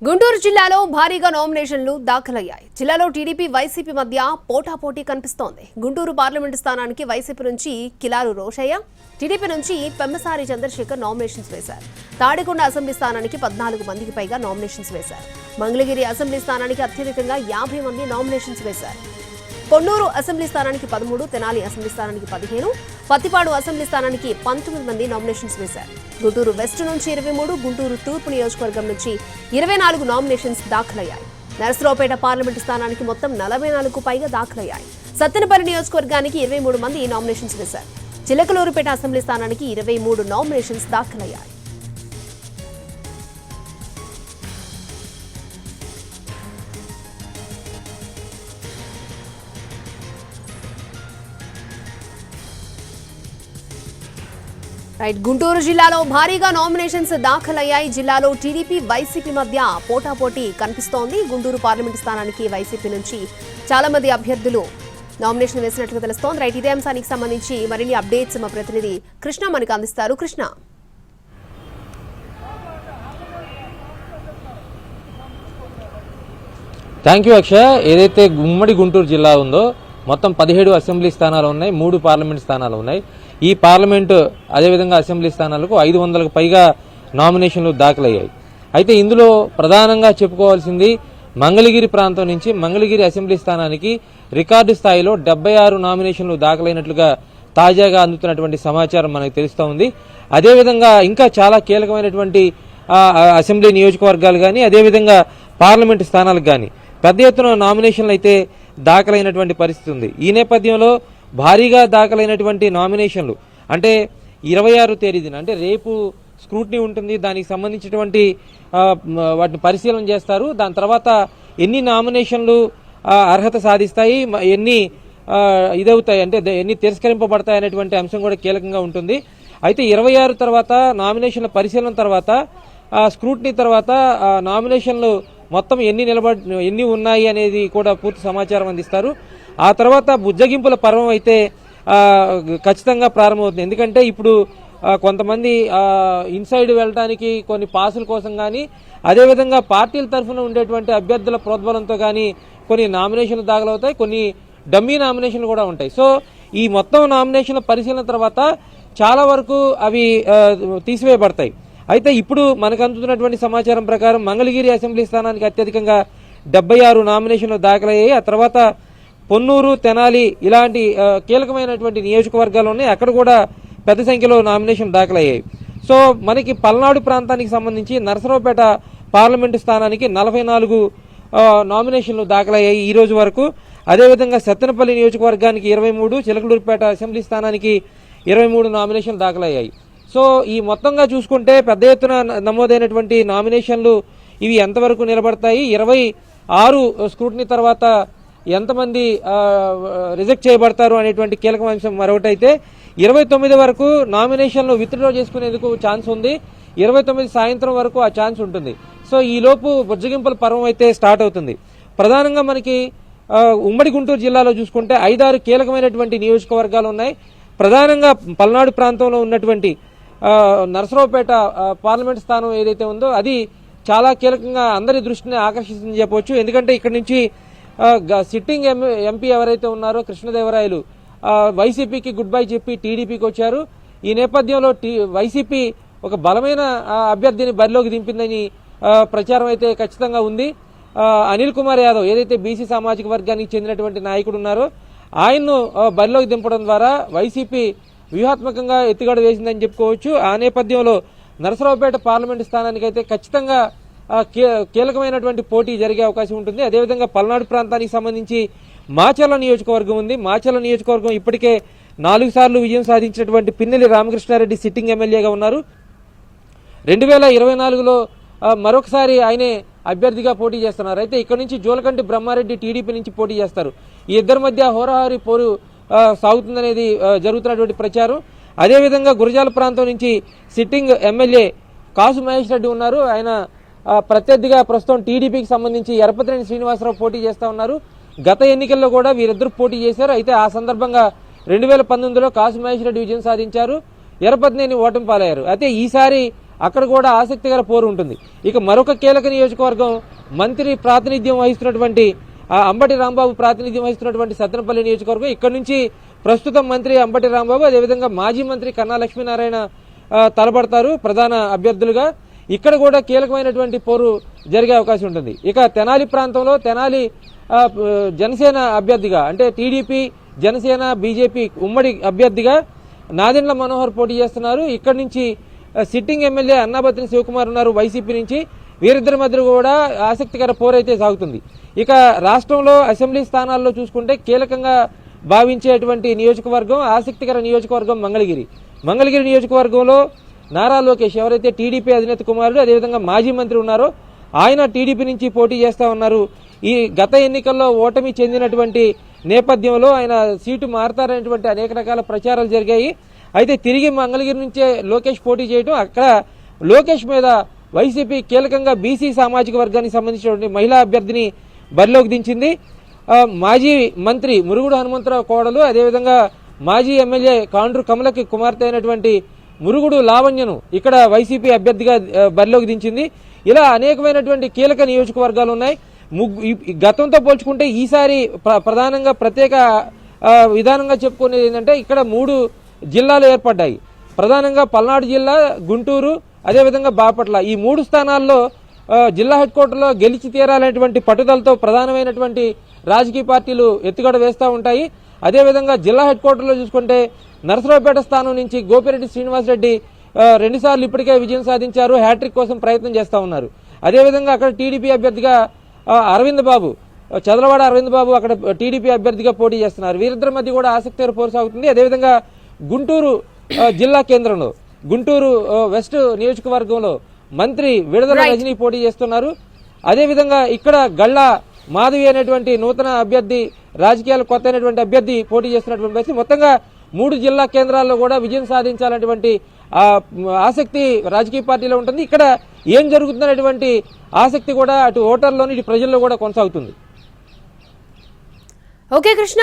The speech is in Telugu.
గుంటూరు జిల్లాలో భారీగా నామినేషన్లు దాఖలయ్యాయి. జిల్లాలో టీడీపీ వైసీపీ మధ్య పోటాపోటీ కనిపిస్తోంది. గుంటూరు పార్లమెంటు స్థానానికి వైసీపీ నుంచి కిలారు రోషయ్య, టీడీపీ నుంచి పెమ్మసారి చంద్రశేఖర్ నామినేషన్స్ వేశారు. తాడికొండ అసెంబ్లీ స్థానానికి 14 మందికి పైగా నామినేషన్స్ వేశారు. మంగళగిరి అసెంబ్లీ స్థానానికి అత్యధికంగా 50 మంది నామినేషన్స్ వేశారు. కొన్నూరు అసెంబ్లీ స్థానానికి 13, తెనాలి అసెంబ్లీ స్థానానికి 15, పత్తిపాడు అసెంబ్లీ స్థానానికి 19 మంది నామినేషన్స్ వేశారు. గుంటూరు వెస్ట్ నుంచి 23, గుంటూరు తూర్పు నియోజకవర్గం నుంచి 24 నామినేషన్స్ దాఖలయ్యాయి. నరసరావుపేట పార్లమెంటు స్థానానికి మొత్తం 44 పైగా దాఖలయ్యాయి. సత్తెనపల్లి నియోజకవర్గానికి 23 మంది నామినేషన్స్ వేశారు. చిలకలూరుపేట అసెంబ్లీ స్థానానికి 23 నామినేషన్స్ దాఖలయ్యాయి. గుంటూరు జిల్లాలో భారీగా నామినేషన్స్ దాఖలయ్యాయి. జిల్లాలో టీడీపీ వైసీపీ మధ్య పోటాపోటీ కనిపిస్తోంది. గుంటూరు పార్లమెంటు స్థానానికి వైసీపీ నుంచి చాలా మంది అభ్యర్థులు నామినేషన్ వేసినట్లుగా తెలుస్తోంది. ఇదే అంశానికి సంబంధించి మరిన్ని అప్డేట్స్ మా ప్రతినిధి కృష్ణ మనకు అందిస్తారు. Krishna, thank you Akshay. ఏదైతే ఉమ్మడి గుంటూరు జిల్లా ఉందో మొత్తం 17 అసెంబ్లీ స్థానాలు ఉన్నాయి, 3 పార్లమెంట్ స్థానాలు ఉన్నాయి. ఈ పార్లమెంటు అదేవిధంగా అసెంబ్లీ స్థానాలకు 500కు పైగా నామినేషన్లు దాఖలయ్యాయి. అయితే ఇందులో ప్రధానంగా చెప్పుకోవాల్సింది మంగళగిరి ప్రాంతం నుంచి మంగళగిరి అసెంబ్లీ స్థానానికి రికార్డు స్థాయిలో 76 నామినేషన్లు దాఖలైనట్లుగా తాజాగా అందుతున్నటువంటి సమాచారం మనకు తెలుస్తూ ఉంది. అదేవిధంగా ఇంకా చాలా కీలకమైనటువంటి అసెంబ్లీ నియోజకవర్గాలు కానీ అదేవిధంగా పార్లమెంటు స్థానాలకు కానీ పెద్ద ఎత్తున నామినేషన్లు అయితే దాఖలైనటువంటి పరిస్థితి ఉంది. ఈ నేపథ్యంలో భారీగా దాఖలైనటువంటి నామినేషన్లు అంటే 26 తేదీన అంటే రేపు స్క్రూటినీ ఉంటుంది. దానికి సంబంధించినటువంటి వాటిని పరిశీలన చేస్తారు. దాని తర్వాత ఎన్ని నామినేషన్లు అర్హత సాధిస్తాయి, ఎన్ని ఇదవుతాయి అంటే ఎన్ని తిరస్కరింపబడతాయి అనేటువంటి అంశం కూడా కీలకంగా ఉంటుంది. అయితే 26 తర్వాత నామినేషన్ల పరిశీలన తర్వాత స్క్రూటినీ తర్వాత నామినేషన్లు మొత్తం ఎన్ని ఉన్నాయి అనేది కూడా పూర్తి సమాచారం అందిస్తారు. ఆ తర్వాత బుజ్జగింపుల పర్వం అయితే ఖచ్చితంగా ప్రారంభమవుతుంది. ఎందుకంటే ఇప్పుడు కొంతమంది ఇన్సైడ్ వెళ్ళడానికి కొన్ని పాసుల కోసం కానీ అదేవిధంగా పార్టీల తరఫున ఉండేటువంటి అభ్యర్థుల ప్రోద్బలంతో కానీ కొన్ని నామినేషన్లు దాఖలవుతాయి, కొన్ని డమ్మీ నామినేషన్లు కూడా ఉంటాయి. సో ఈ మొత్తం నామినేషన్ల పరిశీలన తర్వాత చాలా వరకు అవి తీసివేయబడతాయి. అయితే ఇప్పుడు మనకు అందుతున్నటువంటి సమాచారం ప్రకారం మంగళగిరి అసెంబ్లీ స్థానానికి అత్యధికంగా 76 నామినేషన్లు దాఖలయ్యాయి. ఆ తర్వాత పొన్నూరు, తెనాలి ఇలాంటి కీలకమైనటువంటి నియోజకవర్గాలు ఉన్నాయి, అక్కడ కూడా పెద్ద సంఖ్యలో నామినేషన్లు దాఖలయ్యాయి. సో మనకి పల్నాడు ప్రాంతానికి సంబంధించి నరసరావుపేట పార్లమెంటు స్థానానికి 44 నామినేషన్లు దాఖలయ్యాయి ఈ రోజు వరకు. అదేవిధంగా సత్తెనపల్లి నియోజకవర్గానికి 23, చిలకలూరుపేట అసెంబ్లీ స్థానానికి 23 నామినేషన్లు దాఖలయ్యాయి. సో ఈ మొత్తంగా చూసుకుంటే పెద్ద ఎత్తున నమోదైనటువంటి నామినేషన్లు ఇవి ఎంతవరకు నిలబడతాయి, 26 స్క్రూటినీ తర్వాత ఎంతమంది రిజెక్ట్ చేయబడతారు అనేటువంటి కీలక అంశం మరొకటైతే 29 వరకు నామినేషన్లు విత్డ్రా చేసుకునేందుకు ఛాన్స్ ఉంది. 29 సాయంత్రం వరకు ఆ ఛాన్స్ ఉంటుంది. సో ఈలోపు బుజ్జగింపుల పర్వం అయితే స్టార్ట్ అవుతుంది. ప్రధానంగా మనకి ఉమ్మడి గుంటూరు జిల్లాలో చూసుకుంటే 5-6 కీలకమైనటువంటి నియోజకవర్గాలు ఉన్నాయి. ప్రధానంగా పల్నాడు ప్రాంతంలో ఉన్నటువంటి నరసరావుపేట పార్లమెంట్ స్థానం ఏదైతే ఉందో అది చాలా కీలకంగా అందరి దృష్టిని ఆకర్షిస్తుందని చెప్పవచ్చు. ఎందుకంటే ఇక్కడ నుంచి సిట్టింగ్ ఎంపీ ఎవరైతే ఉన్నారో కృష్ణదేవరాయలు వైసీపీకి గుడ్ బై చెప్పి టీడీపీకి వచ్చారు. ఈ నేపథ్యంలో వైసీపీ ఒక బలమైన అభ్యర్థిని బరిలోకి దింపిందని ప్రచారం అయితే ఖచ్చితంగా ఉంది. అనిల్ కుమార్ యాదవ్ ఏదైతే బీసీ సామాజిక వర్గానికి చెందినటువంటి నాయకుడు ఉన్నారో ఆయన్ను బరిలోకి దింపడం ద్వారా వైసీపీ వ్యూహాత్మకంగా ఎత్తుగడ వేసిందని చెప్పుకోవచ్చు. ఆ నేపథ్యంలో నరసరావుపేట పార్లమెంటు స్థానానికి అయితే ఖచ్చితంగా కీలకమైనటువంటి పోటీ జరిగే అవకాశం ఉంటుంది. అదేవిధంగా పల్నాడు ప్రాంతానికి సంబంధించి మాచర్ల నియోజకవర్గం ఉంది. మాచర్ల నియోజకవర్గం ఇప్పటికే 4 సార్లు విజయం సాధించినటువంటి పిన్నెల్లి రామకృష్ణారెడ్డి సిట్టింగ్ ఎమ్మెల్యేగా ఉన్నారు. 2024లో మరొకసారి ఆయనే అభ్యర్థిగా పోటీ చేస్తున్నారు. అయితే ఇక్కడ నుంచి జోలకంటి బ్రహ్మారెడ్డి టీడీపీ నుంచి పోటీ చేస్తారు. ఈ ఇద్దరి మధ్య హోరాహోరీ పోరు సాగుతుందనేది జరుగుతున్నటువంటి ప్రచారం. అదేవిధంగా గురజాల ప్రాంతం నుంచి సిట్టింగ్ ఎమ్మెల్యే కాసు మహేష్ రెడ్డి ఉన్నారు. ఆయన ప్రత్యర్థిగా ప్రస్తుతం టీడీపీకి సంబంధించి ఎరపతినేని శ్రీనివాసరావు పోటీ చేస్తా ఉన్నారు. గత ఎన్నికల్లో కూడా వీరిద్దరు పోటీ చేశారు. అయితే ఆ సందర్భంగా 2019లో కాసు మహేష్ రెడ్డి విజయం సాధించారు, ఎరపతినేని ఓటమి పాలయ్యారు. అయితే ఈసారి అక్కడ కూడా ఆసక్తికర పోరు ఉంటుంది. ఇక మరొక కీలక నియోజకవర్గం మంత్రి ప్రాతినిధ్యం వహిస్తున్నటువంటి అంబటి రాంబాబు ప్రాతినిధ్యం వహిస్తున్నటువంటి సత్తెనపల్లి నియోజకవర్గం. ఇక్కడ నుంచి ప్రస్తుతం మంత్రి అంబటి రాంబాబు, అదేవిధంగా మాజీ మంత్రి కన్నా లక్ష్మీనారాయణ తలపడతారు ప్రధాన అభ్యర్థులుగా. ఇక్కడ కూడా కీలకమైనటువంటి పోరు జరిగే అవకాశం ఉంటుంది. ఇక తెనాలి ప్రాంతంలో తెనాలి జనసేన అభ్యర్థిగా, అంటే టీడీపీ జనసేన బీజేపీ ఉమ్మడి అభ్యర్థిగా నాదెండ్ల మనోహర్ పోటీ చేస్తున్నారు. ఇక్కడ నుంచి సిట్టింగ్ ఎమ్మెల్యే అన్నాబత్తిని శివకుమార్ ఉన్నారు వైసీపీ నుంచి. వీరిద్దరి మధ్య కూడా ఆసక్తికర పోరైతే సాగుతుంది. ఇక రాష్ట్రంలో అసెంబ్లీ స్థానాల్లో చూసుకుంటే కీలకంగా భావించేటువంటి నియోజకవర్గం, ఆసక్తికర నియోజకవర్గం మంగళగిరి నియోజకవర్గంలో నారా లోకేష్, ఎవరైతే టీడీపీ అధినేత కుమారుడు అదేవిధంగా మాజీ మంత్రి ఉన్నారో ఆయన టీడీపీ నుంచి పోటీ చేస్తా ఉన్నారు. ఈ గత ఎన్నికల్లో ఓటమి చెందినటువంటి నేపథ్యంలో ఆయన సీటు మారతారనేటువంటి అనేక రకాల ప్రచారాలు జరిగాయి. అయితే తిరిగి మంగళగిరి నుంచే లోకేష్ పోటీ చేయడం, అక్కడ లోకేష్ మీద వైసీపీ కీలకంగా బీసీ సామాజిక వర్గానికి సంబంధించినటువంటి మహిళా అభ్యర్థిని బరిలోకి దించింది. మాజీ మంత్రి మురుగుడు హనుమంతరావు కోడలు, అదేవిధంగా మాజీ ఎమ్మెల్యే కాండ్రు కమలకి కుమార్తె అయినటువంటి మురుగుడు లావణ్యను ఇక్కడ వైసీపీ అభ్యర్థిగా బరిలోకి దించింది. ఇలా అనేకమైనటువంటి కీలక నియోజకవర్గాలు ఉన్నాయి. గతంతో పోల్చుకుంటే ఈసారి ప్రధానంగా ప్రత్యేక విధానంగా చెప్పుకునేది ఏంటంటే ఇక్కడ 3 జిల్లాలు ఏర్పడ్డాయి. ప్రధానంగా పల్నాడు జిల్లా, గుంటూరు, అదేవిధంగా బాపట్ల. ఈ 3 స్థానాల్లో జిల్లా హెడ్ క్వార్టర్లో గెలిచి తీరాలనేటువంటి పట్టుదలతో ప్రధానమైనటువంటి రాజకీయ పార్టీలు ఎత్తుగడ వేస్తూ ఉంటాయి. అదేవిధంగా జిల్లా హెడ్ క్వార్టర్లో చూసుకుంటే నరసరావుపేట స్థానం నుంచి గోపిరెడ్డి శ్రీనివాసరెడ్డి 2 సార్లు ఇప్పటికే విజయం సాధించారు. హ్యాట్రిక్ కోసం ప్రయత్నం చేస్తూ ఉన్నారు. అదేవిధంగా అక్కడ టీడీపీ అభ్యర్థిగా అరవింద్ బాబు, చదలవాడ అరవింద్ బాబు అక్కడ టీడీపీ అభ్యర్థిగా పోటీ చేస్తున్నారు. వీరిద్దరి మధ్య కూడా ఆసక్తికర పోరు సాగుతుంది. అదేవిధంగా గుంటూరు జిల్లా కేంద్రంలో, గుంటూరు వెస్ట్ నియోజకవర్గంలో మంత్రి విడుదల రజనీ పోటీ చేస్తున్నారు. అదేవిధంగా ఇక్కడ గళ్ళా మాధవి అనేటువంటి నూతన అభ్యర్థి, రాజకీయాలు కొత్త అయినటువంటి అభ్యర్థి పోటీ చేస్తున్నటువంటి పరిస్థితి. మొత్తంగా 3 జిల్లా కేంద్రాల్లో కూడా విజయం సాధించాలనేటువంటి ఆసక్తి రాజకీయ పార్టీలో ఉంటుంది. ఇక్కడ ఏం జరుగుతుందనేటువంటి ఆసక్తి కూడా అటు ఓటర్లోని ఇటు ప్రజల్లో కూడా కొనసాగుతుంది. ఓకే కృష్ణ.